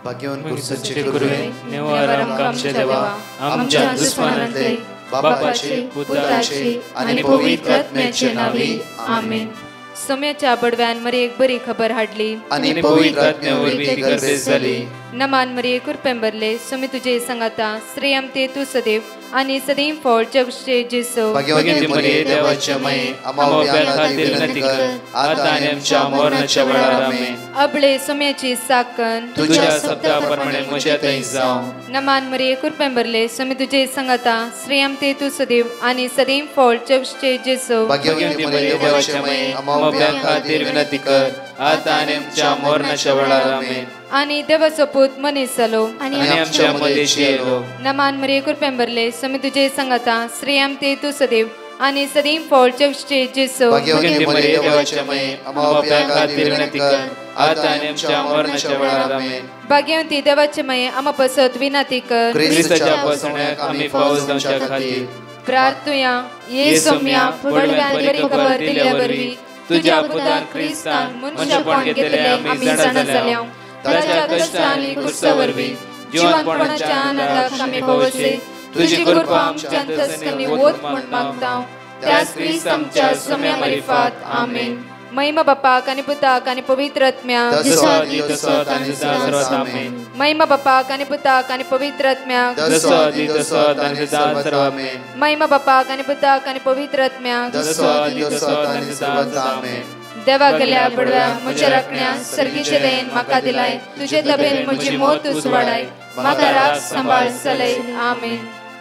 भाग्यवान कुर्साचे गुरुवे निवार आमच्या देवा आमच्या दुश्मनांतले बापाचे पुत्राचे आणि पवित्र आत्म्याचे नावे आमेन. सोम्याच्या बडव्यान मरी एक बरी खबर हाडली आणि पवित्र आत्म्यावर ती गर्भेस झाली. नमान मरी कुरपेंबरले सोमी तुझे संगाता श्रेयम ते तू सदैव आणि सदैव फळ जगचे जेसो. भाग्यवती मरिये देवाच्या माये आम्हा खातीर विनंती कर आता आणि आमच्या मरणाच्या वेळार आमेन. अबळे सोम्याची साकन तुझ्या शब्दाप्रमाणे म्हज्या थंय जावं. नमान मरी कुरपेंबरले सोमी तुझे संगाता श्रेयम ते तू सदैव आणि सदैव फळ जगचे जेसो. भाग्यवती मरिये देवाच्या माये आम्हा खातीर विनंती कर आता आणि आमच्या मरणाच्या वेळार आमेन. आणि देवाचो पूत मनीस जालो आणि आमच्या मदेशी येलो. नमान मरी कुरपेंबरले सोमी तुझे संगाता श्रेयम ते तू सदैव आणि सदैव फळ जगचे जेसो. भाग्यवती मरिये देवाच्या माये आम्हा खातीर विनंती कर आता आणि आमच्या मरणाच्या वेळार आमेन. भाग्यवती देवाचे माये आम्हा पसत विनंती कर ख्रिस्ताच्या पासण्याक आम्ही पावस जावच्या खातीर प्रार्थुया. ये सोम्या बडव्यान बरी खबर दिल्या वरवी तुझ्या पुतान ख्रिस्तान मनुष्यपण घेतले आम्ही जाणा जाल्या. ताच्या कष्टांनी कुर्सावरवी जीवनपणाच्या आनंदाक आम्ही पावसे. तुझी कृपा आमच्या अंतस्करणी वोत म्हण मागता त्याच ख्रिस्त आमच्या सोम्या मरिफात आमेन. महिमा बापाक आणि पुताक आणि पवित्र आत्म्याक महिमा बापाक आणि पुताक आणि पवित्र आत्म्याक महिमा बापाक आणि पुताक आणि पवित्र आत्म्याक देवा गेल्या बडव्या म्हज्या राखण्या सर्गीचे देन म्हाका दिलाय. तुझे तबेन म्हजी मोत तूं वाडाय म्हाका राख सांबाळ चलय आमेन.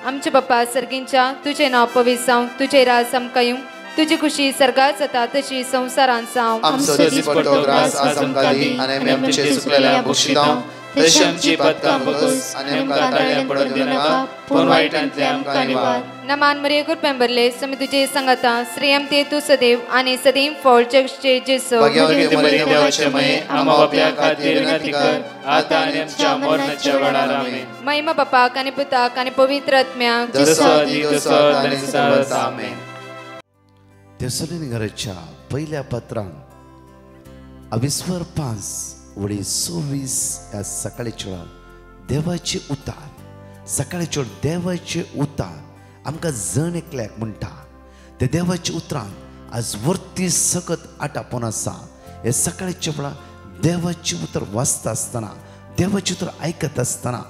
आमचे बाप्पा सर्गींच्या तुझे नाव पवित्र जावं. तुझे राज आमकां येवं. तुझी खुशी सर्गात जाता तशी संसारांत जावं. आमचो दिसपट्टो ग्रास आज आमकां दी आनी आमी आमचे सुकलेल्या बक्षितां तशी आमची पातकां बगस आनी आमकां ताळ्यां पडूंक दिनाका पूण वायटांतले आमकां निवार. नमान मरिये कुरपेंबरले सोमी तुझे संगाता श्रेयम ते तू सदैव आणि सदैव फळ जगचे जेसो. भाग्यवती मरिये देवाचे माये आम्हा बापया खातीर विनंती कर आता आनी आमच्या मरणाच्या वेळार आमेन. महिमा बापाक आणि पुताक आणि पवित्र आत्म्याक आमेन. तेसलोनिकराच्या पहिल्या पत्रान अविस्वर 5 वडी 26 या सकाळीच्या देवाचे उतार सकाळीच्या देवाचे उतार आमकां जण एकल्याक म्हणटा. ते देवाचे उतरान आज वर्ती सकत आटापून आसा. हे सकाळीच्या वेळा देवाचे उतर वाचता आसतना देवाचे उतर आयकत आसतना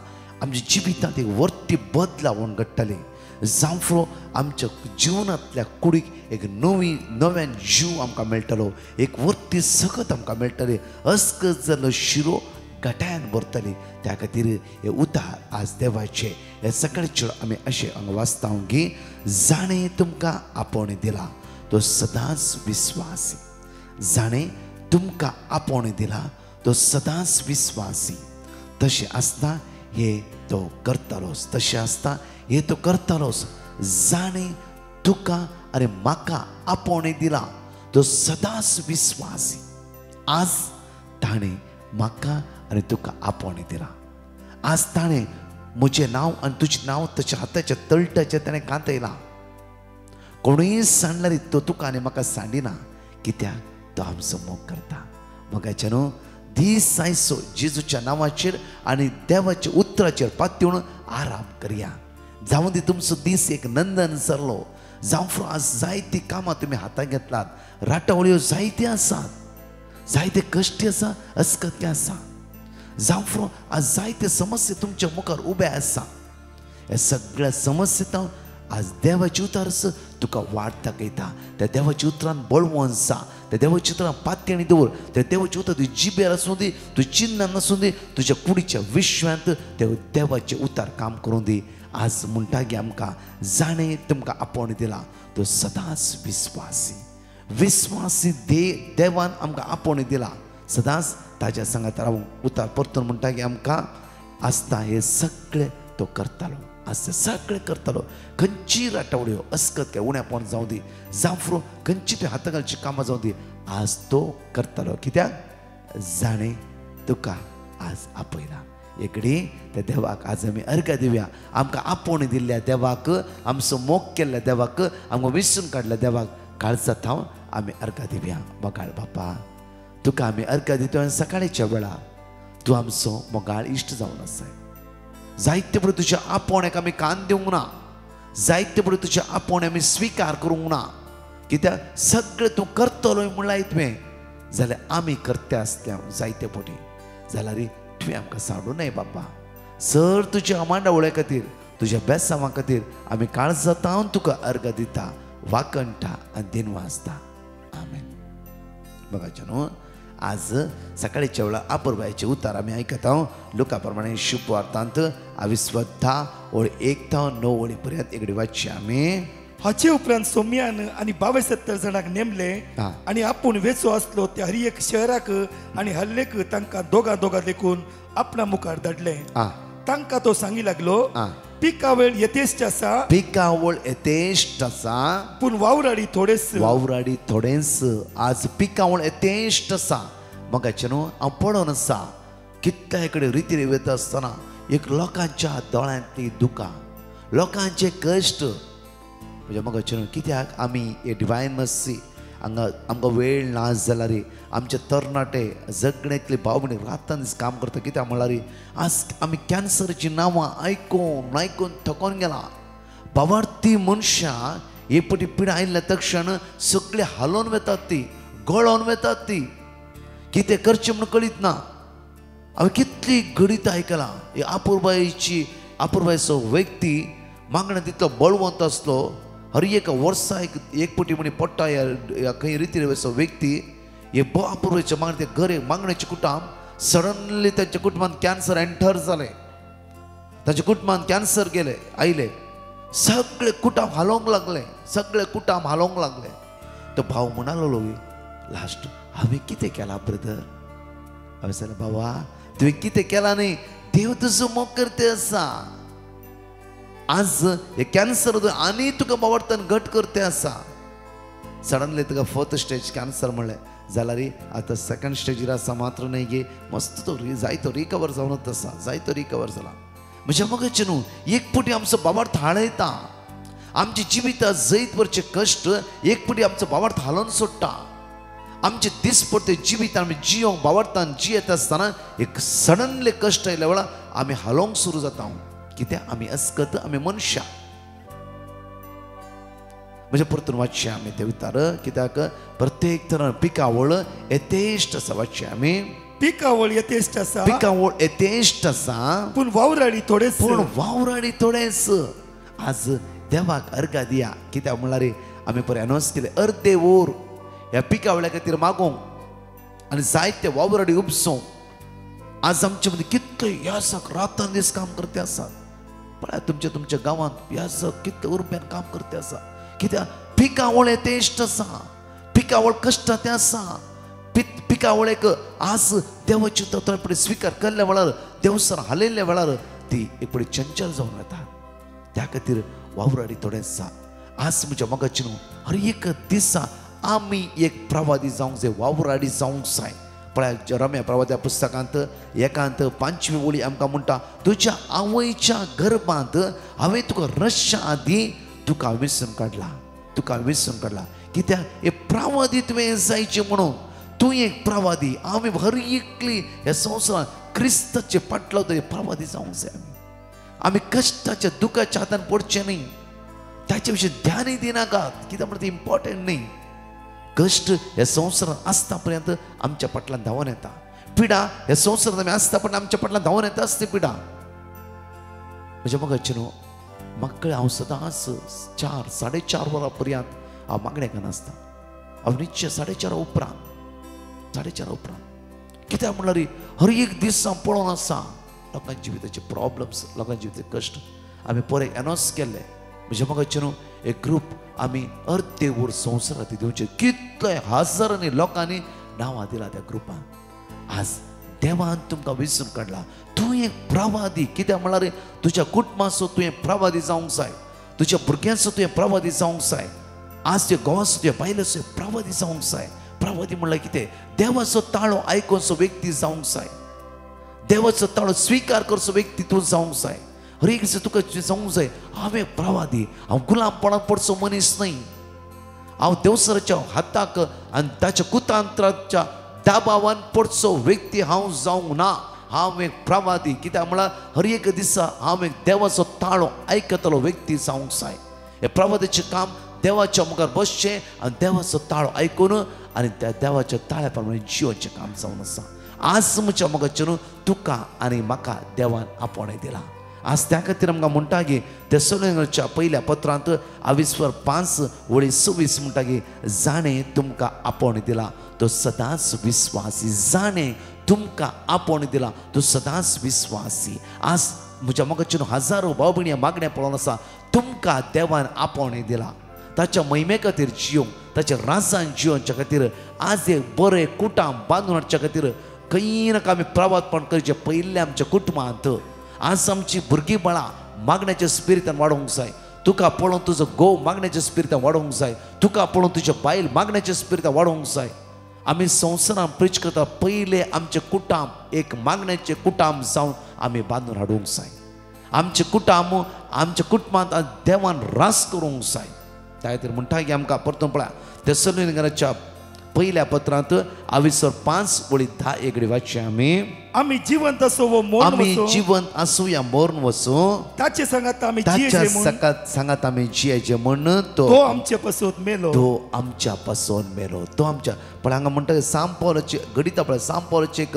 आमच्या जिवितांत एक वर्ती बदलावण घडटली. जावं आमच्या जिवनांतल्या कुडीक एक नव्यान जीव आमकां मेळटलो. एक वर्ती सकत आमकां मेळटली. अस्कत जाल्लो शिरो घटायान भरतली. त्या खातीर हे उतार आज देवाचे हे सकाळचे आमी अशें हांगा वाचता की जाणें तुमकां आपोवणे दिला तो सदांच विस्वासी. जाणें तुमकां आपोवणे दिला तो सदांच विस्वासी. तशें आसता हे तो करतलोच. तशें आसता हे तो करतलोच. जाणें तुका आनी म्हाका आपोवणे दिला तो सदांच विस्वासी. आज ताणें म्हाका आनी तुका आपोवणे दिला. आज ताणें म्हजें नांव आनी तुजें नांव ताच्या हाताच्या तळट्याचेर ताणें कांतयलां. कोणूय सांडल्यार तो तुका आनी म्हाका सांडिना कित्याक तो आमचो मोग करता. मोगाच्या न्हू दीस आयचो जेजूच्या नांवाचेर आनी देवाच्या उतराचेर पातयेवन आराम करया. जावं दी तुमचो दीस एक नंदन सरलो. जावं आज जायतीं कामां तुमी हातांत घेतलात. राटावळ्यो जायत्यो आसात. जायते कश्ट आसा अस्कत्य आसा. जावं आज जायते समस्या तुमच्या मुखार उबे आसा. हे सगळ्या समस्येंत आज देवाचे उतार तुका वाट दाखयता. त्या देवाच्या उतरान बळवंत जा. त्या देवाच्या उतरान पातयेणी दवर. त्या देवाचे उतर तुजी जिबेर आसूं दी तुज्या चिन्नान आसूं दी तुज्या कुडीच्या विश्वांत ते देवाचे उतार काम करूं दी. आज म्हणटा की आमकां जाणें तुमकां आपोवणे दिला तो सदांच विस्वासी. विस्वासी देवान आमकां आपोवणे दिला सदांच ताज्या सांगात रावूं. उतार परतून म्हणटा की आमकां आसता हे सगळे तो करतालो. आज सगळे करतालो. खंयची राटावड्यो अस्कत काय उण्यापण जावं दी जावं खंयची ते हातागालची कामां जावं दी आज तो करतालो. कित्याक जाणें तुका आज आपयला. एकडी त्या देवाक आज आमी अर्घ दिवया. आमकां आपोवणे दिल्ल्या देवाक आमचो मोग केल्ल्या देवाक आमकां विसरून काडल्या देवाक काळजांत हांव आमी अर्घ दिवया. मोगाळ बापा तुका आमी अर्घ दितो सकाळीच्या वेळा तूं आमचो मोगाळ इश्ट जावन आसाय. जायते पडे तुज्या आपोवण्याक आमी कान दिवंक ना, जायते पडे तुज्या आपोवणे आमी स्विकार करूंक ना. कित्याक सगळें तूं करतलोय म्हणलां तुवें जाल्यार आमी करते आसल्या जायते पटी जाल्यार तुवें आमकां सांडू नये बाबा. सर तुज्या अमांडावळे खातीर तुज्या बेसांवा खातीर आमी काळजातावन तुका अर्घ दिता, वाकणटा आनी दिनवासता. आमेन. बघाचे न्हू, आज सकाळीच्या वेळा अपूर्वाचे उतार आमी आयकता. लुका प्रमाणे शुभ वार्तांत 20:1-9 पर्यंत एकडे वाचचे आमी. हाचे उपरांत सोम्यान आनी 72 जाणांक नेमले आनी आपूण वेचो आसलो त्या हर एक शहराक आनी हल्लेक तांकां दोगा देखून आपणा मुखार धाडले. तांकां तो सांगी लागलो, पिकावेळ येतेश्ट आसा, पिकावळ येतेश्ट आसा, पूण वावराडी थोडेच. वावराडी थोडेच. आज पिकावळ येतेश्ट आसा. मगाचे न्हू हांव पळोवन आसा कितल्या कडेन रिती वयता आसतना एक लोकांच्या दोळ्यांतली दुकां, लोकांचे कश्ट. म्हणजे मगाचे न्हू कित्याक आमी हे डिवायन मर्सी आमकां वेळ ना जाल्यार आमचे तरणाटे जगण्यातले भाव भयणी रातान दीस काम करता. कित्याक म्हणल्यार आज आमी कॅन्सरची नांवां आयकून थकोन गेला. भावार्थी मनशां हे पटी पिडा आयिल्ल्या तक्षण सगळे हालोवन वेतात, ती गळोवन वेतात, ती कितें करचें म्हूण कळीत ना. हांवें कितली घडीत आयकलां. ही अपूर्वायचो व्यक्ती मागणें तितलो बळवंत आसलो. हर एक वर्सा एक पटी म्हणी पडटा ह्या खंय रिती वयचो व्यक्ती. हे अपूर्वाचे मागणे ते घर मागण्याचे कुटुंब सडनली त्यांच्या कुटुंबात कॅन्सर एंटर जाले, ताच्या कुटुंबात कॅन्सर आयले. सगळे कुटुंब हालोवंक लागले, सगळे कुटुंब हालोवंक लागले. तो भाव म्हणालो लास्ट, हांवें कितें केलां ब्रदर? हांवें सांगलें, बाबा तुवें कितें केलां न्ही, देव तुजो मोग करते आसा. आज हे कॅन्सर आनी तुका बाबडतान घट करते आसा. सडनली तुका 4th स्टेज कॅन्सर म्हणलें जाल्यार आतां 2nd स्टेजीर आसा. मात्र न्ही गे मस्त तो जायतो रिकवर जावनच आसा, जायतो रिकवर जाला. म्हणजे मगाचे न्हू एक पटी आमचो बाबार्थ हाळयता. आमची जिविता जैत वरचे कश्ट एक पटी आमचो बाबार्थ हालोवन सोडटा. आमचे दिसपडते जिवीत आमी जियोंक बाबार्थान जियेता आसतना एक सडनले कश्ट आयल्या वेळा आमी हालोवंक सुरू जाता. कित्याक आमी अस्कत, आमी मनशां. म्हणजे परतून वाचचे आमी ते उतार. कित्याक प्रत्येक तरान पिकावळ येतेश्ट आसा. वाचचे आमी. पिकावळ येतेश्ट आसा, पिकावळ येतेश्ट आसा, पूण वावराडी थोडेच. पूण वावराडी थोडेच. आज देवाक अर्घ दिया. कित्याक म्हळ्यार आमी पळय अनाउन्स केले अर्दे वोर ह्या पिकावळ्या खातीर मागोवंक आनी जायते वावराडी उपसूंक. आज आमचे मदीं कितले यासक रातान दीस काम करते आसात. पळय तुमच्या गांवांत यासक कितले उर्ब्यान काम करते आसा. कित्याक पिकावळ येतेश्ट आसा, पिकावळ कश्टाचें आसा. पिकावळेक आज देवाची तत्वां स्विकार केल्ल्या वेळार, देवसर हालयल्ल्या वेळार ती एक पळय चंचल जावन वता. त्या खातीर वावराडी थोडें आसा. आज म्हज्या मोगाची न्हू हर एक दिसा आमी एक प्रवादी जावंक जाय, वावराडी जावंक जाय. पळय रम्या प्रवाद्या पुस्तकांत 1:5 ओळी आमकां म्हणटा, तुज्या आवयच्या गर्भांत हांवें तुका रश्या आदी तुका विसरून काडला. कित्याक हे प्रवादी तुवें जायचें म्हणून तूं एक प्रवादी. आमी हर एकली ह्या संवसारांत क्रिस्ताचे फाटलाव प्रवादी जावंक जाय. आमी कश्टाच्या दुखाच्या हातान पडचे न्ही, ताचे विशीं ध्यानय दिनाकात. कित्याक म्हणटा तें इम्पॉर्टंट न्ही. कश्ट ह्या संवसारांत आसता पर्यंत आमच्या फाटल्यान धांवन येता. पिडा ह्या संवसारांत आमी आसता पण आमच्या फाटल्यान धांवन येता आसता पिडा. म्हणजे मोगाचे न्हू म्हाका हांव सदांच 4-4:30 वरां पर्यंत हांव मागणेकान आसता. हांव न्हिदचे 4:30 उपरांत. कित्याक म्हणल्यार हर एक दीस हांव पळोवन आसा लोकांच्या जिविताचे प्रॉब्लम्स, लोकांच्या जिविताचे कश्ट. आमी परे अनाउन्स केल्ले. म्हणजे मोगाचे न्हू एक ग्रूप आमी अर्दे वोर संवसारांत दिवचे. कितले हजारांनी लोकांनी नांवां दिलां त्या ग्रुपान. आज देवान तुमकां विसरून काडला. तूं एक प्रवादी. कित्याक म्हळ्यार तुज्या कुटुंबाचो तुवें प्रवादी जावंक जाय, तुज्या भुरग्यांचो तुवें प्रवादी जावंक जाय. आज तुज्या घोवाचो तुज्या बायलेचो प्रवादी जावंक जाय. प्रवादी म्हणल्यार कितें? देवाचो ताळो आयकोचो व्यक्ती जावंक जाय. देवाचो ताळो स्विकार करचो व्यक्ती तूं जावंक जाय. हर एक दिसा तुका जावंक जाय हांवें प्रवादी. हांव गुलामपणान पडचो मनीस न्ही. हांव देवसराच्या हाताक आनी ताच्या कुतांत्राच्या दाबावान पडचो व्यक्ती हांव जावंक ना. हांव एक प्रवादी कित्याक म्हळ्यार हर एक दिसा हांव एक देवाचो ताळो आयकतलो व्यक्ती जावंक जाय. हे प्रवादीचें काम देवाच्या मुखार बसचें आनी देवाचो ताळो आयकून आनी त्या देवाच्या ताळ्या प्रमाणे जिवोवचें काम जावन आसा. आज म्हज्या मोगाचेर तुका आनी म्हाका देवान आपणे दिला. आज त्या खातीर आमकां म्हणटा की तेसलोनिकच्या पहिल्या पत्रांत 22:5-26 म्हणटा की जाणें तुमकां आपणे दिला तो सदांच विस्वासी. जाणें तुमकां आपणे दिला तो सदांच विस्वासी. आज म्हज्या मोगाचेर हजारो भाव भयणी मागण्या पळोवन आसा. तुमकां देवान आपणे दिला ताच्या महिमे खातीर जियोंक, ताच्या राजान जियोवच्या खातीर आज एक बरें कुटुंब बांदून हाडच्या खातीर खंय नाका आमी प्रवादपण करचें. पयलें आमच्या कुटुंबांत आज आमची भुरगीं बाळां मागण्याच्या स्पिरितान वाडोवंक जाय. तुका पळोवन तुजो घोव मागण्याच्या स्पिरितान वाडोवंक जाय. तुका पळोवन तुज्या बायल मागण्याच्या स्पिरितान वाडोवंक जाय. आमी संवसारान प्रीच करता पयले आमचे कुटुंब एक मागण्याचे कुटुंब जावन आमी बांदून हाडूंक जाय. आमचे कुटुंब आमच्या कुटुंबांत देवान रास करूंक जाय. त्या खातीर म्हणटा की आमकां परतून पळया तेसलोनिकच्या पहिल्या पत्रांत 22:5-10 वाचचें आमी जिवंत असो व मोरून आमी वचो. जिवंत आसूं या मरून वचो ताचे सांगात आमी ताच्या जियेचे म्हूण. सांगात आमी जियेचे म्हण तो आमचे पासून मेलो. तो आमच्या पासून मेलो. तो आमच्या पण हांगा म्हणटा सांपोलाचे गडिता पळय सांपोलाचे एक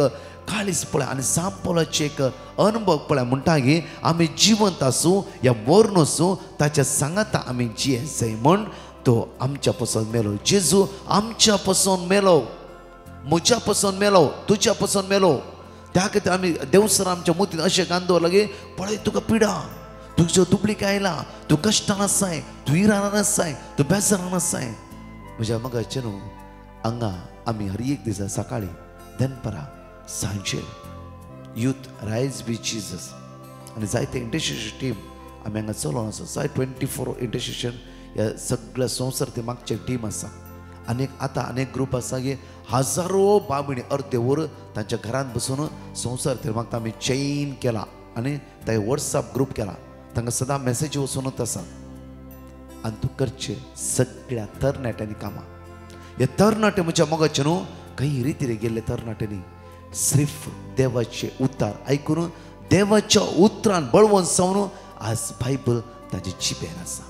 काळीस पळय आनी सांपोलाचे एक अनुभव पळय म्हणटा की आमी जिवंत आसूं या मरून वचूं ताच्या सांगात आमी जियेचे म्हण तो आमच्या पासून मेलो. जेजू आमच्या पासून मेलो, म्हज्या पासून मेलो, तुज्या पासून मेलो. त्या खातीर आमी देवसर आमच्या मुतीन अशें गांदो लागे पळय तुका पिडा, तुजो दुबळीक आयला, तूं कश्टान आसाय, तूं इराणान आसाय, तूं बेजारान आसाय. म्हज्या मगाचे न्हू हांगा आमी हर एक दिसा सकाळी दनपरां सांजे यूथ रायज विथ जिजस आनी जायते इंटरसेशन टीम आमी हांगा चलोवन आसा. जाय 24 इंटरसेशन ह्या सगळ्या संवसार ते मागचे टीम आसा. अनेक ग्रूप आसा की हजारो बाबणी अर्दे वर तांच्या घरांत बसून संवसार ते मागता आमी चेन केला आनी ते वॉट्सअप ग्रूप केला. तांकां सदां मेसेज वचूनच आसा. आनी तूं करचें सगळ्या तरणाट्यांनी कामां. हे तरणाटे म्हज्या मोगाचे न्हू खंय रितीरे गेल्ले तरणाट्यांनी सिर्फ देवाचे उतार आयकून देवाच्या उतरान बळवून सावन आज बायबल ताचे जिबेर आसा.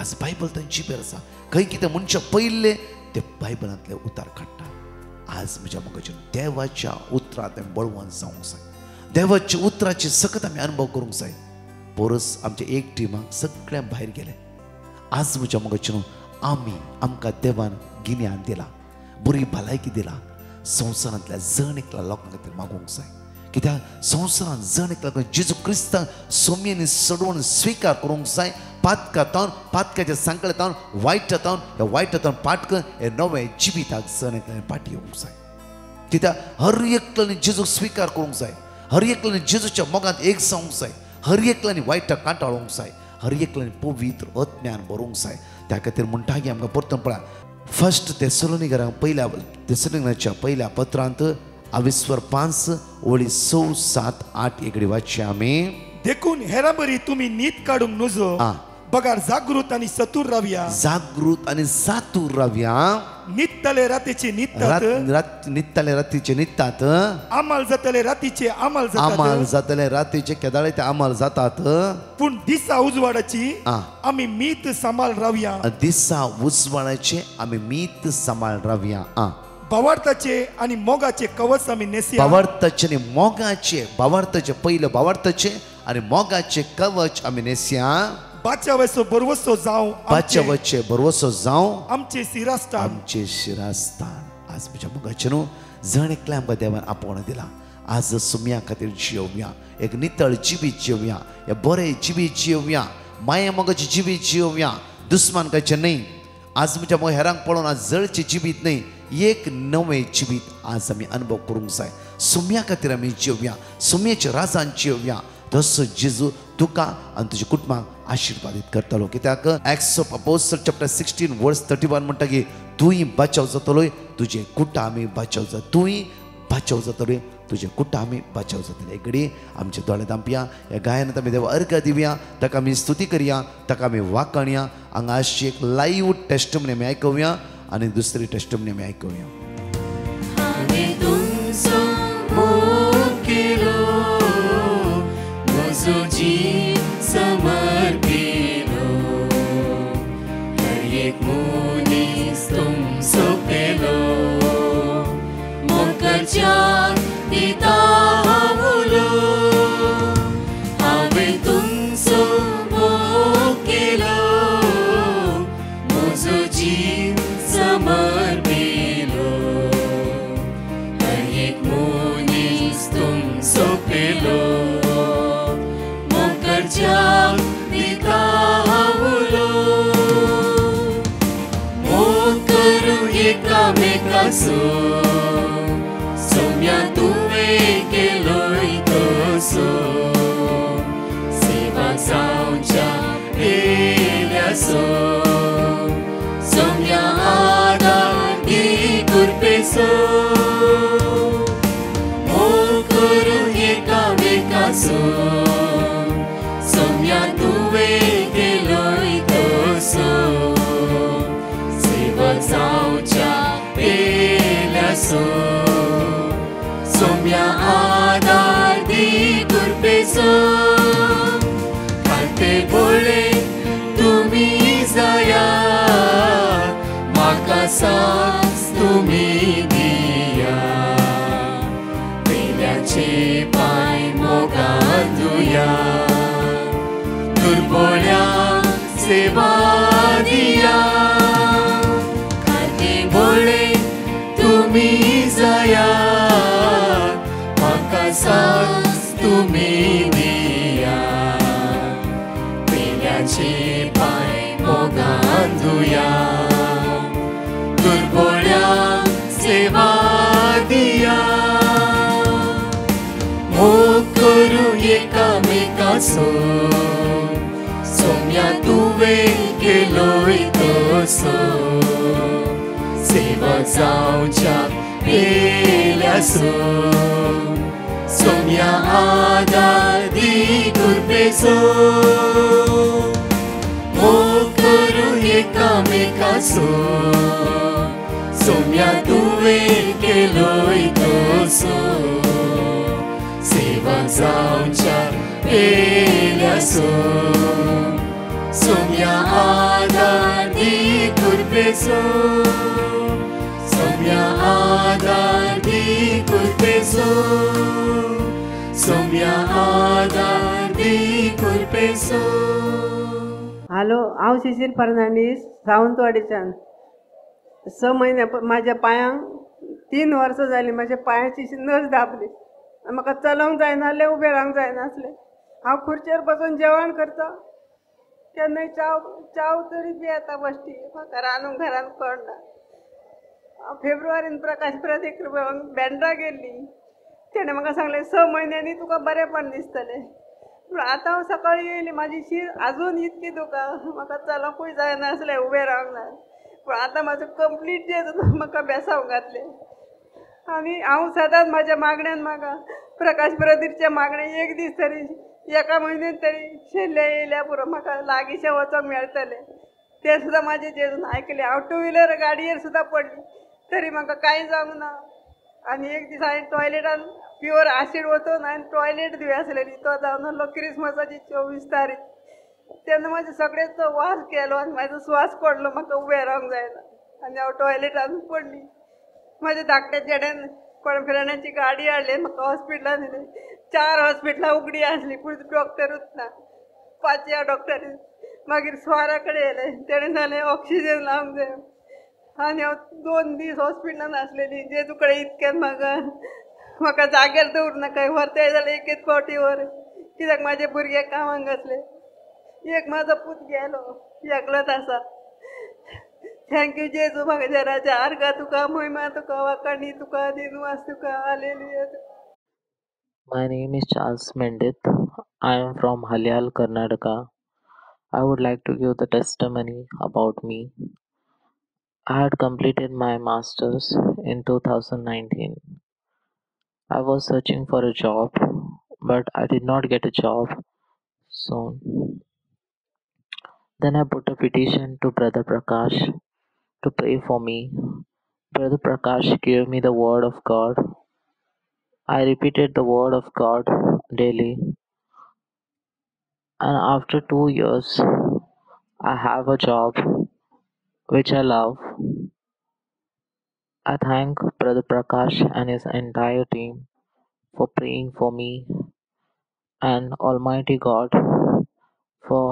आज बायबल तांची जिबेर आसा. खंय कितें मनशां पयले ते बायबलांतले उतार काडटा. आज म्हज्या मोगाचे देवाच्या उतरांत बळवून जावंक जाय. देवाच्या उतराचे सखत आमी अनुभव करूंक जाय. परस आमच्या एक टिमाक सगळ्यां भायर गेले. आज म्हज्या मोगाचे आमकां देवान गिन्यान दिला, बरी भलायकी दिला. संवसारांतल्या जण एकल्या लोकां खातीर मागूंक जाय. कित्याक संवसारांत जण एकल्या जेजू क्रिस्तांक सोम्येनी सोडून स्विकार करूंक जाय. पातकाच्या सांकळेतावन वायटातावन ह्या वायटातावन पाटकन हे नवे जिविताक जण एकल्यानी पाटी येवंक जाय. कित्याक हर एकल्यानी जेजूक स्विकार करूंक जाय. हर एकल्यानी जेजूच्या मोगांत एक जावंक जाय. हर एकल्यानी वायटाक कांटाळोवंक जाय. हर एकल्यानी पवित्र आत्म्यान भरूंक जाय. त्या खातीर म्हणटा की आमकां परतून पळया फर्स्ट तेसलोनिकच्या पहिल्या पत्रांत 22:5-6-7-8 वाचचें आमी. देखून हेरा बरी तुम्ही नीत काढूंक नजो. बगार जागृत आणि सतूर रावया. जागृत आणि सातूर रावया. नित्तले रातीचे नित्तात. नित्तले रातीचे नित्तात. आमाल जातले रातीचे आमाल आमाल जातले रातीचे केदाळे ते आमाल जातात. पूण दिसा उजवाडाची आम्ही मीत सांभाळ रावया. दिसा उजवाडाचे आम्ही मीत सांभाळ रावया. भावार्थाचे आणि मोगाचे कवच आम्ही नेसया. भावार्थाचे आणि मोगाचे भावार्थाचे पहिलं भावार्थाचे आणि मोगाचे कवच आम्ही नेसया. बाच्यावयचो बरवसो जावं. बाच्यावयचे बरवसो जावं आमचे शिरास्थान. आमचे शिरास्थान. आज म्हज्या मोगाचे न्हू जण एकल्या आमकां देवान आपण दिला. आज सुम्या खातीर जियोवया. एक नितळ जिवीत जियोवया. हे बरें जिवीत जियोवया. माया मोगाचे जिवीत जियोवया. दुस्मानकाचे न्हय. आज म्हज्या मोग हेरांक पळोवन आज जळचे जिवीत न्हय एक नवे जिवीत आज आमी अनुभव करूंक जाय. सुम्या खातीर आमी जियोवया. सुम्याच्या राजान जियोवया. तसो जेजू तुका आनी तुज्या कुटुंबाक आशिर्वादीत करतलो. कित्याक एक्ट्स ऑफ अपोस्टल चॅप्टर 16:31 म्हणटा की तूंय बचाव जातलोय तुजे कुटुंबांय बचाव जातलो. तूंय बचाव जातलोय तुजे कुटुंबांय बचाव जातले. एक घडी आमचे दोळे धांपया. ह्या गायनांत आमी देवा अर्घ दिवया. ताका आमी स्तुती करया. ताका आमी वाखणया. हांगा अशी एक लायव्ह टेस्टमनी आमी आयकुया आनी दुसरी टेस्टमनी आमी आयकुया. हांवें तुमचो मोग केलो कासो सौम्या तुवें केलोय तसो सेवा जावच्या येयल्यासो सौम्या आदार दी कुरपेसो मोल करू एकामेकाचो सौम्या तुवें केलोय तसो सेवा जावच्या येयल्यासो सौम्या आदार दी कुरपेसो खाते बोळे तुमी जाया म्हाका सांस तुमी दिया पेल्याचे पांय मोगान धुया दुर्बळ्यांक सेवा दिया खाते बोळे तुमी जाया म्हाका सांस तुमी दिया पेल्याचे पांय मोगान धुया दुर्बळ्यांक सेवा दिया मोग करू एकामेकाचो सौम्या तुवें केलोय तसो सेवा जावच्या येयल्यासो सौम्या आदार दी कुरपेसो मोग करू एकामेकाचो सौम्या तुवें केलोय तसो सेवा जावच्या येयल्यासो सौम्या आदार दी कुरपेसो सौम्या आदार दी कुरपेसो सौम्या आदार दी कुरपेसो. हॅलो, हांव शिशीर फर्नांडीस सावंतवाडीच्यान. 6 म्हयने म्हाज्या पांयांक 3 वर्सां जालीं म्हाज्या पांयाची नस दाबली. म्हाका चलोवंक जायनासलें, उबें रावंक जायनासलें. हांव खुर्चेर बसून जेवण करता, केन्नाय चाव तरी बी येता बश्टी. म्हाका रांदूंक घरांत कळना. हांव फेब्रुवारीन प्रकाश प्रदीक बँड्रा गेल्ली. तेणें म्हाका सांगलें 6 म्हयन्यांनी तुका बरेंपण दिसतलें. पूण आतां हांव सकाळीं येयली, म्हाजी शीर आजून इतकी दुखा. म्हाका चलोवंकूय जायनासलें, उबें रावंक ना. पूण आतां म्हाजो कंप्लीट जें म्हाका बेसांव घातलें. आनी हांव सदांच म्हाज्या मागण्यान म्हाका प्रकाश प्रदीपच्या मागणें एक दीस तरी एका म्हयन्यान तरी शेल्ले येयल्या पुरो म्हाका लागींचें वचोंक मेळटलें. तें सुद्दां म्हाजें जेजून आयकलें. हांव 2 व्हिलर गाडयेर सुद्दां पडली तरी म्हाका कांय जावंक ना. आनी एक दीस हांवें टॉयलेटान प्युअर एसीड वचून हांवें टॉयलेट दिवं आसलेली. तो जावन आसलो क्रिसमसाची 24 तारीख. तेन्ना म्हाजे सगळेच तो वास केलो आनी म्हाजो स्वास पडलो. म्हाका उबें रावंक जायना आनी हांव टॉयलेटान पडली. म्हाज्या धाकट्या चेड्यान कोण फ्रेंडाची गाडी हाडली, म्हाका हॉस्पिटलान व्हेलें. 4 हॉस्पिटलां उगडीं आसलीं पूण डॉक्टरूच ना. 5व्या डॉक्टरीन मागीर स्वारा कडेन येलें. तेणें सांगलें ऑक्सिजन लावंक जाय. आनी हांव 2 दीस हॉस्पिटलान आसलेली. जेजू कडेन इतकें म्हाका जाग्यार दवरनाका, व्हरताय जाल्यार एक फावटी व्हर, कित्याक म्हाजे भुरगे कामाक घातले. एक म्हाजो पूत गेलो, एकलोच आसा. थँक्यू जेजू, म्हाका राजा. आर्गा तुका, महिमा तुका, वाकाणी तुका, दिनवास तुका. Hallelujah. My name is Charles Mendit. I am from Halyal, Karnataka. I would like to give the testimony about me. I had completed my master's in 2019. I was searching for a job, but I did not get a job soon. Then I put a petition to Brother Prakash to pray for me. Brother Prakash gave me the word of God. I repeated the word of God daily. And after 2 years, I have a job which I love. I thank Brother Prakash and his entire team for praying for me and Almighty God for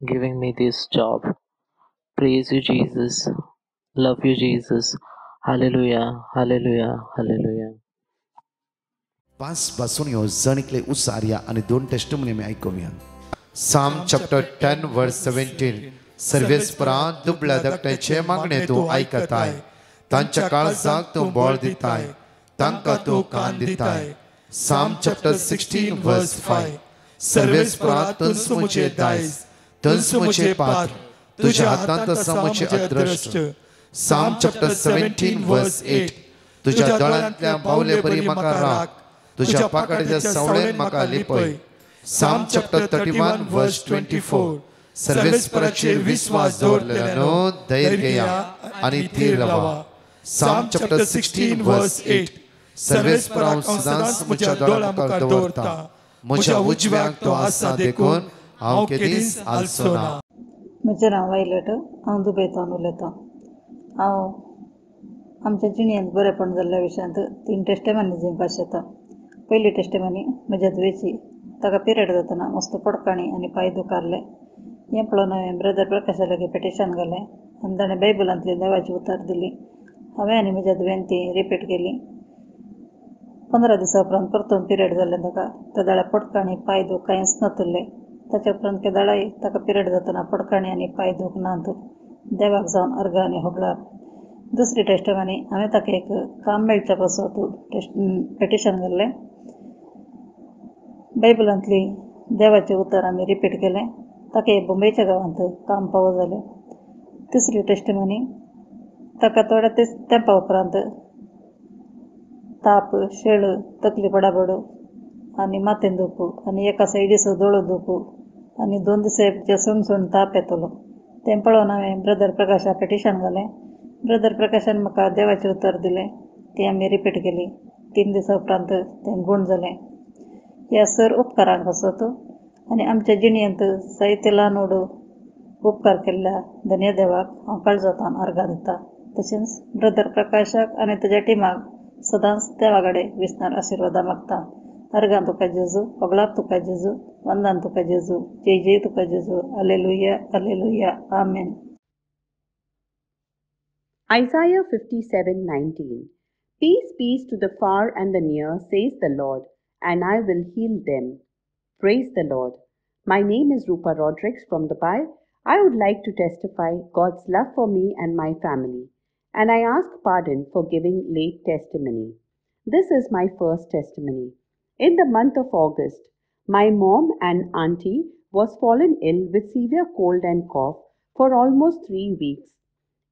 giving me this job. Praise you, Jesus. Love you, Jesus. Hallelujah, hallelujah, hallelujah. 5 पासून ह्यो जणिकले उसारया आणि 2 testimony आमी आयकुया. Psalm chapter 10 verse 17. सर्वेस्परा दुबळ्या धाकट्याचे मागणे तूं आयकताय. तांच्या काळजाक तूं बोळ दिताय, तांकां तूं कान दिताय. Psalm chapter 16 verse 5. सर्वेस्परा तुझ मुझे दायज, तुझ मुझे पात्र, तुझ्या हातांत आसा मुझे अदृष्ट. Psalm chapter 17 verse 8. तुझ्या दोळ्यांतल्या बावले बरी म्हाका राख, तुझ्या पाकळेच्या सावळेन म्हाका लिपय. Psalm chapter 31 verse 24. सर्वेस्पराचेर विश्वास दवरलेल्यानो धैर्य घेया आनी थीर रावा. Psalm chapter 16 verse 8. सर्वेस्पराक सदांच म्हज्या दोळ्या मुखार दवरता, म्हज्या उजव्याक तो आसा देखून हांव केदींच आलसो ना. म्हजें नांव वायलट, हांव दुबयतान उलयतां. हांव आमच्या जिणेंत बरेपण जाल्ल्या विशयांत 3 टेस्टमनी दिवपाक शेता. पयली टेस्टमनी म्हज्या दुयेची, ताका पिरियड जातना मस्त पडकाणी आनी पांय दुखारले. हें पळोवन हांवें ब्रदर प्रकाशा लागीं पेटिशन घालें आनी ताणें बायबलांतली देवाची उतर दिली. हांवें आनी म्हज्या दुयेन ती रिपीट केली. 15 दिसां उपरांत परतून पिरियड जाल्लें ताका. त्या दाळ्या पडकाणी पांय दूख कांयच नातुल्ले. ताच्या उपरांत त्या दाळाय ताका पिरियड जातना पडकाणी आनी पांय दूख नात. देवाक जावन अर्घ आनी होबळाप. दुसरी टेस्टमनी हांवें ताका एक काम मेळच्या पासून पेटिशन घाल्लें. बायबलांतली देवाचें उतर आमी रिपीट केलें. ताका एक मुंबयच्या गांवांत काम फावो जालें. तिसरी टेस्टमनी ताका थोड्या तेंपा उपरांत ताप, शेळ, तकली बडाबड आनी माथेन दुख आनी एका सायडीचो दोळो दुख आनी 2 दिसांचे सण ताप येतलो. तें पळोवन हांवें ब्रदर प्रकाशा पेटिशन घालें. ब्रदर प्रकाशान म्हाका देवाचें उतर दिलें. ती आमी रिपीट केली. 3 दिसां उपरांत तें गूण जालें. ह्या सर उपकारांक आसत आनी आमच्या जिणेंत जायते ल्हान व्हड उपकार केल्ल्या धन्य देवाक हांव काळजांतल्यान अर्घा दितां. तशेंच ब्रदर प्रकाशाक आनी ताच्या टिमाक सदांच देवा कडेन विस्तार आशिर्वादा मागता. अर्घां तुका जेजू, होगळाप तुका जेजू, वंदन तुका जेजू, जय जय तुका जेजू. Hallelujah, hallelujah, amen. Isaiah 57:19. Peace, peace to the far and the near, says the Lord, and I will heal them. Praise the Lord. My name is Rupa Rodrigues from Dubai. I would like to testify God's love for me and my family, and I ask pardon for giving late testimony. This is my first testimony. In the month of August, my mom and auntie was fallen ill with severe cold and cough for almost 3 weeks.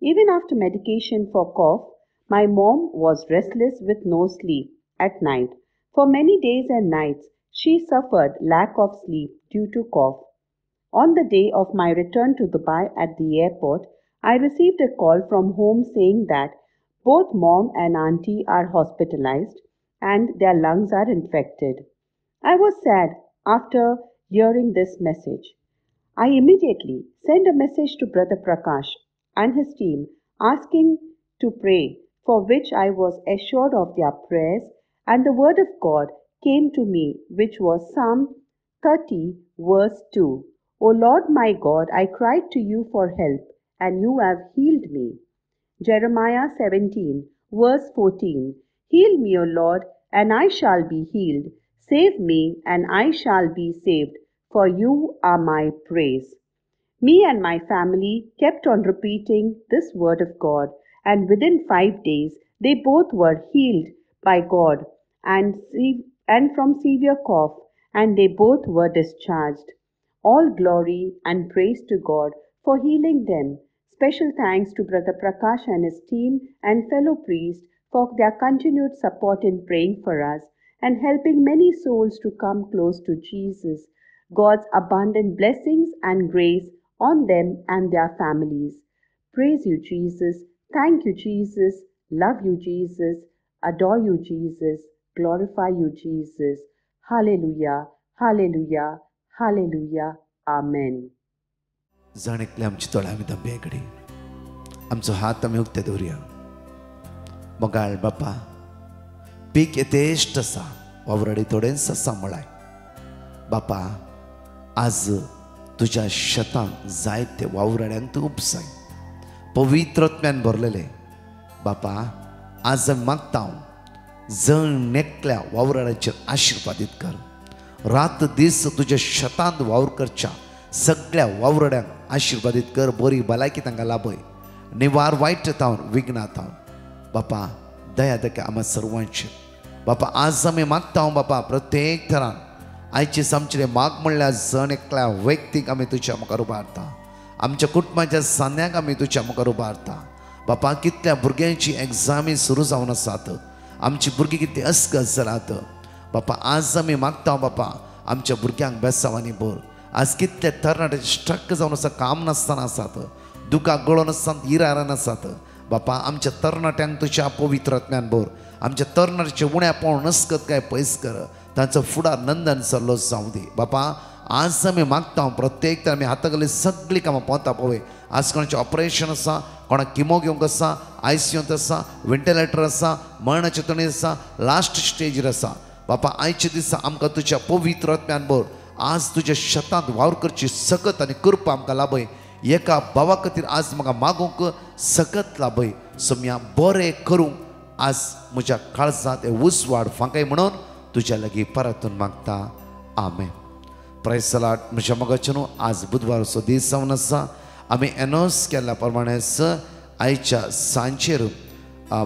Even after medication for cough, my mom was restless with no sleep at night. For many days and nights, she suffered lack of sleep due to cough. On the day of my return to Dubai at the airport, I received a call from home saying that both mom and auntie are hospitalized and their lungs are infected. I was sad after hearing this message. I immediately sent a message to Brother Prakash and his team asking to pray, for which I was assured of their prayers, and the word of God came to me, which was Psalm 30 verse 2. O Lord my God, I cried to you for help, and you have healed me. Jeremiah 17 verse 14. Heal me, O Lord, and I shall be healed. Save me, and I shall be saved, for you are my praise. Me and my family kept on repeating this word of God, and within 5 days they both were healed by God and from severe cough, and they both were discharged. All glory and praise to God for healing them. Special thanks to Brother Prakash and his team and fellow priests for their continued support in praying for us and helping many souls to come close to Jesus. God's abundant blessings and grace on them and their families. Praise you, Jesus. Thank you, Jesus. Love you, Jesus. Adore you, Jesus. Glorify you, Jesus. Hallelujah. Hallelujah. Hallelujah. Amen. जाणेकले आमची तोळा आमी दंबे कडेन आमचो हात आमी उक्ते दवरया. मोगाळ बापा, पीक येतेश्ट आसा, वावराडी थोडेंच आसा म्हळाय. बापा, आज तुझ्या शेतांत जायते वावराड्यांक तूं उपसाय, पवित्रत्म्यान भरलेले. बापा, आज मागता जण नेकल्या वावराड्यांचेर आशिर्वादीत कर. रात दीस तुझ्या शेतांत वावर करच्या सगळ्या वावराड्यांक आशिर्वादीत कर. बरी भलायकी तांकां लाभय. निवार वायट तावन विघ्नां तावन बापा दया दक्या आम्हा सर्वांची बापा आज आम्ही मागता बापा प्रत्येक थरान आयची आमचे माग म्हणल्यार जण एकल्या व्यक्तीक आम्ही तुझ्या मुखार उबारता आमच्या कुटुंबाच्या सान्याक आम्ही तुझ्या मुखार उबारता बापा कितल्या भुरग्यांची एग्जामी सुरू जावन आसात आमची भुरगीं कितली अस्कस जालात बापा आज आम्ही मागता बापा आमच्या भुरग्यांक बेसांवांनी भर आज कितले तरणाटे स्ट्रक जावन आसा काम नासतना आसात दुखाक गळोन आसतात इरारान आसात बापा आमच्या तरणाट्यांक तुझ्या पवित्र आत्म्यान भर आमच्या तरणाट्याचे उण्या पावण नसकत काय पयस कर तांचो फुडार नंदन सरलो जावं दी बापा आज आमी मागता प्रत्येक तर आमी हातागली सगळीं कामां पावता पळय आज कोणाचें ऑपरेशन आसा कोणाक किमो घेवंक आसा ICUंत आसा वेंटिलेटर आसा मरणाचे तणी आसा लास्ट स्टेजीर आसा बापा आयचे दिसा आमकां तुज्या पवित्र आत्म्यान भर आज तुज्या शेतांत वावर करची सकत आनी कृपा आमकां लाभय एका भावा खातीर आज म्हाका मागूंक सकत लाभय सोम्या बरें करूंक आज म्हज्या काळजांत हे उस वाड फांकाय म्हणून तुझ्या लागीं परतून मागता आमेन प्रेज द लॉर्ड म्हज्या मोगाचे न्हू आज बुधवारचो दीस जावन आसा आमी अनाउन्स केल्ल्या प्रमाणेच आयच्या सांजेर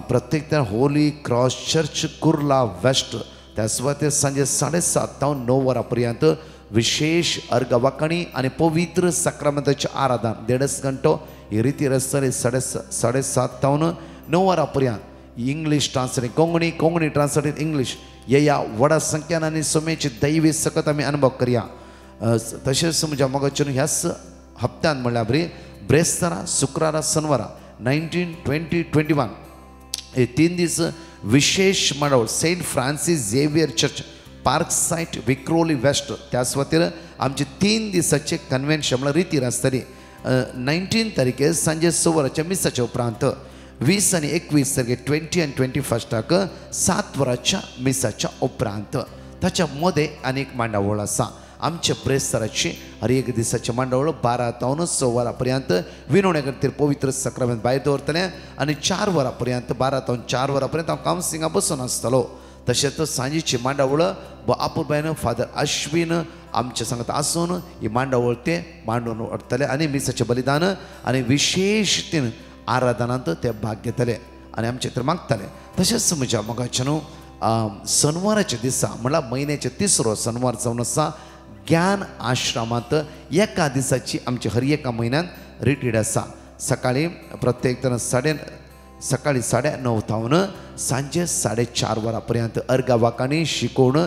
प्रत्येक holy cross church Kurla west त्या सुवातेर सांजे 7:30 ते 9 वरां पर्यंत विशेष अर्घवाकणी आनी पवित्र साक्रामेंताचें आराधन 1.5 घंटो ही रिती आसतली 7:30 ते 9 वरां पर्यंत English translate Konkani Konkani translate English या व्हडा संख्यान आनी सोमेची दैवी सकत आमी अनुभव करया तशेंच म्हज्या मोगाचेर ह्याच हप्त्यान म्हणल्यार बरी ब्रेस्तारा शुक्रारा शनिवारा 19, 20, 21 हे 3 दीस विशेष मंडळ saint Francis Xavier church park site Vikhroli west त्या सुवातेर आमचे 3 दिसाचे कन्वेन्शन म्हणल्यार रिती आसतली 19 तारीखे सांजे 6 वरांच्या मिसाच्या उपरांत 20 आनी 21 तारखे 20 आनी 21 7 वरांच्या मिसाच्या उपरांत ताच्या मदें आनीक मांडावळ आसा आमच्या ब्रेस्ताराची हर एक दिसाचे मांडावळ 12 ते 6 वरां पर्यंत विनवण्या खातीर पवित्र साक्रामेंत भायर दवरतले आनी 4 वरां पर्यंत 12 ते 4 वरां पर्यंत हांव कावन्सिलिंगाक बसून आसतलो तशेंच सांजेची मांडावळ आपुरबायन फादर अश्विन आमचे सांगता आसून ही मांडावळ ते मांडून व्हरतले आनी मिसाचें बलिदान आनी विशेष तीन आराधनांत ते भाग घेतले आनी आमचे तर मागतले तशेंच म्हज्या मोगाचे न्हू शनिवाराच्या दिसा म्हणल्यार म्हयन्याचे 3रो शनिवार जावन आसा ज्ञान आश्रमांत एका दिसाची आमची हर एका म्हयन्यान रिट्रीट आसा सकाळी प्रत्येक तर सकाळी 9:30 तावन सांजे 4:30 वरां पर्यंत अर्घवाकांनी शिकोवन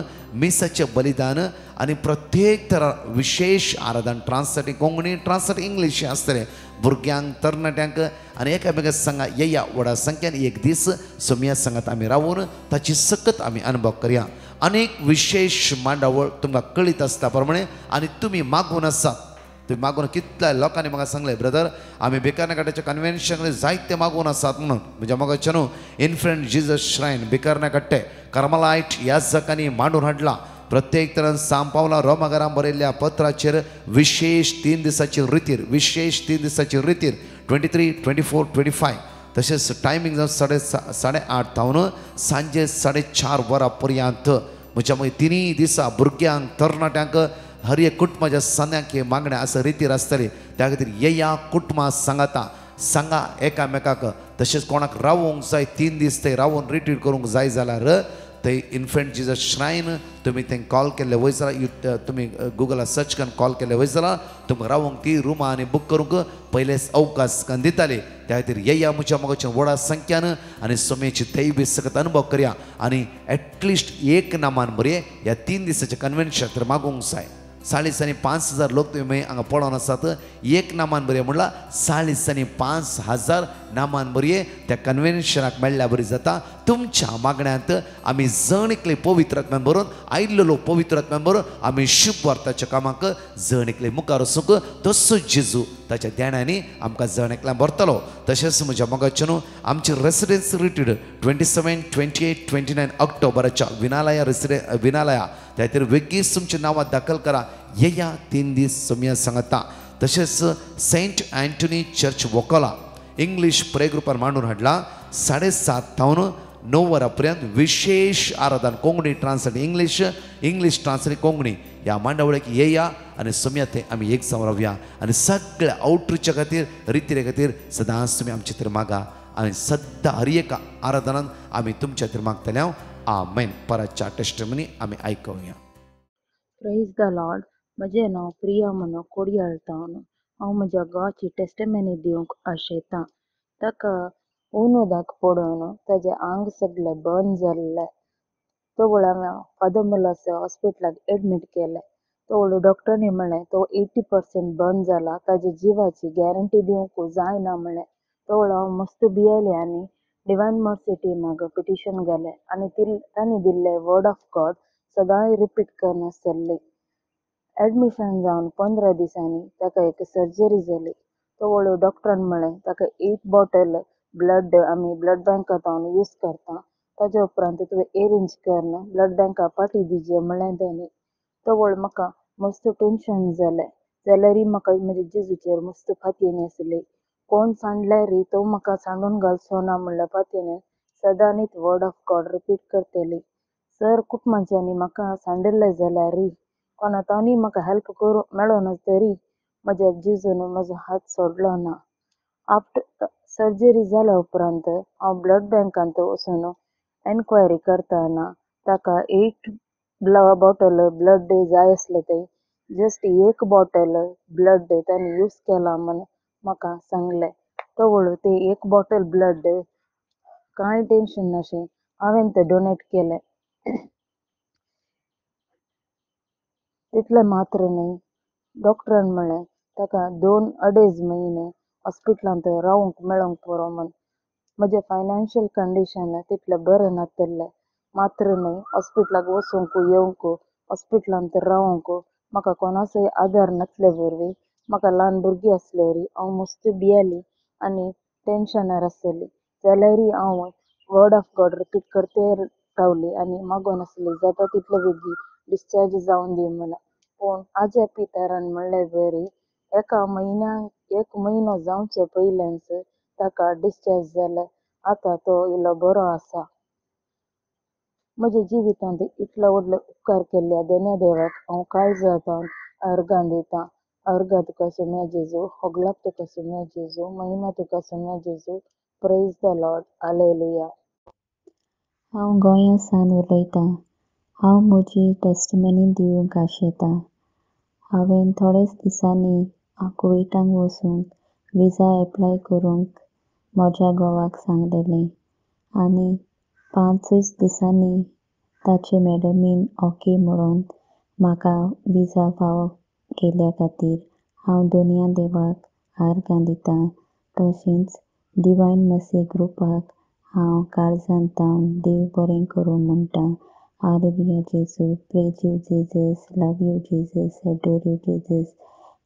मिसाचें बलिदान आनी प्रत्येक तरा विशेष आराधन ट्रान्सलेट कोंकणी ट्रान्सलेट इंग्लीश आसतलें भुरग्यांक तरणाट्यांक आनी एकामेकांक सांगा या व्हडा संख्यान एक दीस सोमिया सांगात आमी रावून ताची सकत आमी अनुभव करया अनेक विशेष मांडावळ तुमकां कळीत आसता प्रमाणे आनी तुमी मागून आसात तुम्ही मागून कितल्या लोकांनी म्हाका सांगले ब्रदर आमी बेकारनाकाट्याच्या कन्वेन्शन जायते मागून आसात म्हणून म्हणजे म्हाका न्हू इन्फंट जिजस श्रायन बेकारनाकाट्टे कार्मेलाइट ह्या जकांनी मांडून हाडला प्रत्येक तरान सांब पावला रोमाघरान बरयल्ल्या पत्राचेर विशेष 3 दिसाची रितीर विशेष 3 दिसाची रितीर 23, 24, 25 तशेंच टायमींग जावन 8:30 तावन सांजे 4:30 वरां पर्यंत म्हज्या मग 3 दिसा भुरग्यांक तरणाट्यांक हर एक कुटुंबाच्या सणांक हे मागण्या असं रितीर आसतली त्या खातीर या कुटुंबा सांगा एकामेकाक तशेंच कोणाक रावूंक जाय 3 दीस थंय रावून रिट्रीट करूंक जाय जाल्यार थंय इन्फंट जिजस श्रायन तुमी थंय कॉल केल्ले वयर जाल्यार तुमी गुगलार सर्च करून कॉल केल्ले वयर जाल्यार तुमकां रावूंक ती रुमां आनी बूक करूंक पयलेच अवकाश करून दिताले त्या खातीर या म्हज्या मोगाच्या व्हडा संख्यान आनी सोमेची दैवी सकत अनुभव करया आनी एटलिस्ट एक नामान बरे ह्या 3 दिसाच्या कन्वेन्शन तर मागूंक जाय 5,500 लोक तुम्ही हांगा पळोवन आसात एक नामान बरें म्हणल्यार 5,500 नामान बरें त्या कन्वेन्शनाक मेळ्ळ्या बरी जाता तुमच्या मागण्यांत आमी जण एकले पवित्र आत्म्यान भरून आयिल्लो पवित्र आत्म्यान भरून आमी शुभ वार्ताच्या कामाक जण एकले मुखार वचूंक तसो जेजू ताच्या ध्यानांनी आमकां जण एकल्यान भरतलो तशेंच म्हज्या मोगाचे न्हू आमची रेसिडेन्स रिट्रीट 27, 28, 29 ऑक्टोबराच्या विनालया त्या खातीर बेगीच तुमची नांवां दाखल करा या 3 दीस सोमिया सांगता तशेंच सेंट अँटनी चर्च वोकोला इंग्लीश प्रे ग्रुपार मांडून हाडला 7:30 तावन 9 वरां पर्यंत विशेष आराधन Konkani translate English translate Konkani ह्या मांडावळ्याक येया आनी सोम्या थंय आमी एक जावन रावया आनी सगळ्या आउटरीच्या खातीर रितीरे खातीर सदांच तुमी आमचे खातीर मागा आनी सद्दां हर एक आराधनान आमी तुमच्या खातीर मागतले आमेन. परतच्या टेस्टमनी आमी आयकुया. Praise the Lord. म्हजें नांव प्रिया म्हणून कोडयाळ टावन. हांव म्हज्या घोवाची टेस्टमनी दिवंक आशेतां. ताका उनोदाक पडून ताजें आंग सगळें बंद जाल्लें. तवळ हांवें फादर मुलास हॉस्पिटलाक एडमीट केलें. तवळ डॉक्टरांनी म्हणलें तो 80% बंद जाला, ताज्या जिवाची गॅरंटी दिवंक जायना म्हणलें. तवळ हांव मस्त भियेलें आनी डिवायन मर्सी टिमाक पिटिशन घालें आनी तांणी दिल्लें वर्ड ऑफ गॉड सदांच रिपीट करनासतली. एडमिशन जावन 15 दिसांनी ताका एक सर्जरी जाली. तवळ डॉक्टरान म्हणलें ताका 8 बॉटल ब्लड आमी ब्लड बँकांत यूज करता, ताज्या उपरांत तुवें एरेंज करून ब्लड बँका पाटी दिजे म्हणलें तांणी. तवळ म्हाका मस्त टेन्शन जालें. जाल्यारय म्हाका म्हज्या जेजूचेर मस्त फातीन आसली. कोण सांडल्यारय तो म्हाका सांडून घालचो ना म्हणल्या फातीन सदांच वर्ड ऑफ गॉड रिपीट करतली. सर कुटुंबाच्यांनी म्हाका सांडिल्लें जाल्यारय कोणातावनी म्हाका हेल्प करूंक मेळना तरी म्हज्या जेजून म्हजो हात सोडलो ना. आफ्टर सर्जरी जाल्या उपरांत हांव ब्लड बँकांत वचून एनक्वायरी करतना ताका 8 बॉटल ब्लड जाय आसले थंय जस्ट 1 बॉटल ब्लड तांणी यूज केला म्हूण म्हाका सांगलें. तवळ ते 1 बॉटल ब्लड कांय टेन्शन नाशें हांवें तें डोनेट केलें. तितलें मात्र न्हय, डॉक्टरान म्हणलें ताका 2-2.5 म्हयने हॉस्पिटलांत रावूंक मेळूंक पुरो म्हूण. म्हजें फायनान्शियल कंडिशन तितलें बरें नासलें. मात्र न्हय हॉस्पिटलाक वचूंक येवंक हॉस्पिटलांत रावूंक म्हाका कोणाचोय आदार नासले वरवीं म्हाका ल्हान भुरगीं आसल्यारय हांव मस्त भियेली आनी टेन्शनार आसली. जाल्यारय हांव वर्ड ऑफ गॉड रिपीट करते रावली आनी मागोन आसली जाता तितले बेगीन डिस्चार्ज जावन दी म्हणून. पूण आज्या पितरान म्हणलें वरी 1 म्हयनो जावचे पयलेंच ताका डिस्चार्ज जालें. आतां तो इल्लो बरो आसा. म्हज्या जिवितांत इतलो व्हडलो उपकार केल्ल्या देण्या देवाक हांव काळजांतल्यान अर्गां दितां. अर्गां तुका सोम्या जेजू, होगलाक तुका सोम्या जेजू, महिमा तुका सोम्या जेजू. Praise the Lord. हालेलुया. हांव गोंया सावन उलयतां. हांव म्हजी टेस्टमनी दिवंक आशेतां. हांवें थोडेच दिसांनी कुवेताक वचूंक विजा एप्लाय करूंक म्हज्या घोवाक सांगलेलें आनी 5 दिसांनी ताचे मॅडमीन ओके म्हणून म्हाका विजा फावो केल्या खातीर हांव दोनया देवाक आर्गां दितां. तशेंच डिवायन मर्सी ग्रुपाक हांव काळजांतल्यान देव बरें करूं म्हणटां. हालेलुया जेजू. Praise you Jesus. Love you Jesus. Adore you Jesus.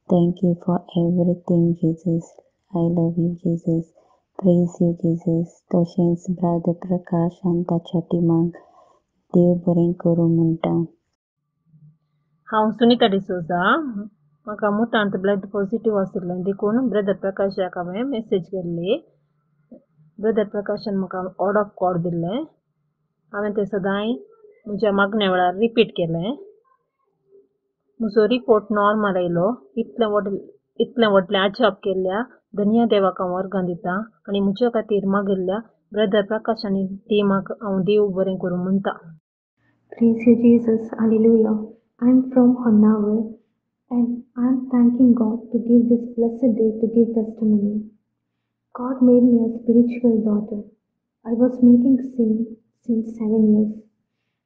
Thank you for everything Jesus. I love you Jesus. Praise you Jesus. तशेंच ब्रादर प्रकाश आनी ताच्या टिमाक देव बरें करूं म्हणटां. हांव सुनीता डिसोजा. म्हाका मुतांत ब्लड पॉझिटिव्ह आशिल्लें देखून ब्रदर प्रकाशाक हांवें मेसेज केल्ली. ब्रदर प्रकाशान म्हाका वर्ड ऑफ गॉड दिल्लें. हांवें तें सदांच म्हज्या मागण्या वेळार रिपीट केलें. म्हजो रिपोर्ट नॉर्मल आयलो. इतलें व्हडलें आजाप केल्ल्या धन्य देवाक हांव अर्गां दितां आनी म्हज्या खातीर मागिल्ल्या ब्रदर प्रकाश आनी टिमाक हांव देव बरें करूं म्हणटां. Praise you, Jesus. Hallelujah. I'm from Honnavar and I'm thanking God to give this blessed day to give testimony. God made me a spiritual daughter. I was making sin since 7 years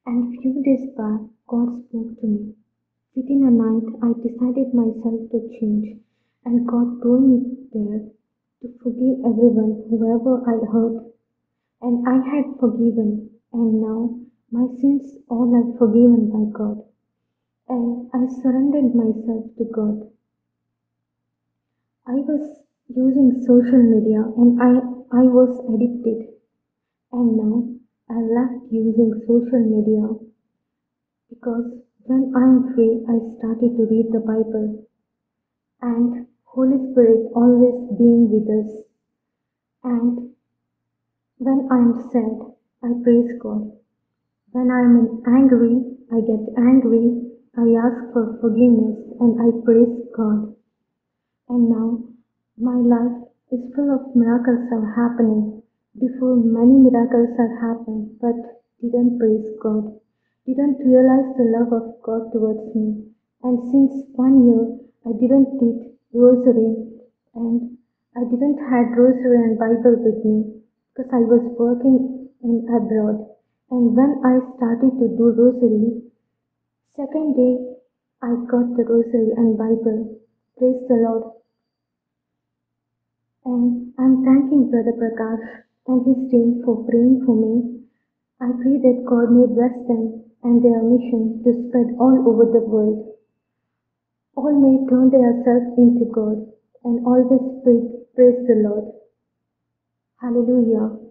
and few days back God spoke to me. Within a night I decided myself to change and God told me there to forgive everyone whoever I hurt and I had forgiven and now my sins all are forgiven by God, and I surrendered myself to God. I was using social media and I was addicted, and now I left using social media because when I am free I started to read the Bible and Holy Spirit always being with us, and when I am sad I praise God. When I am angry, I get angry I ask for forgiveness and I praise God. And now my life is full of miracles are happening. Before many miracles have happened, but didn't praise God, didn't realize the love of God towards me. And since 1 year, I didn't did rosary and I didn't had rosary and Bible with me because I was working in abroad. And when I started to do rosary, second day I got the rosary and Bible. Praise the Lord. And I'm thanking Brother Prakash and his team for praying for me. I pray that God may bless them and their mission to spread all over the world. All may turn themselves into God and always praise the Lord. Hallelujah.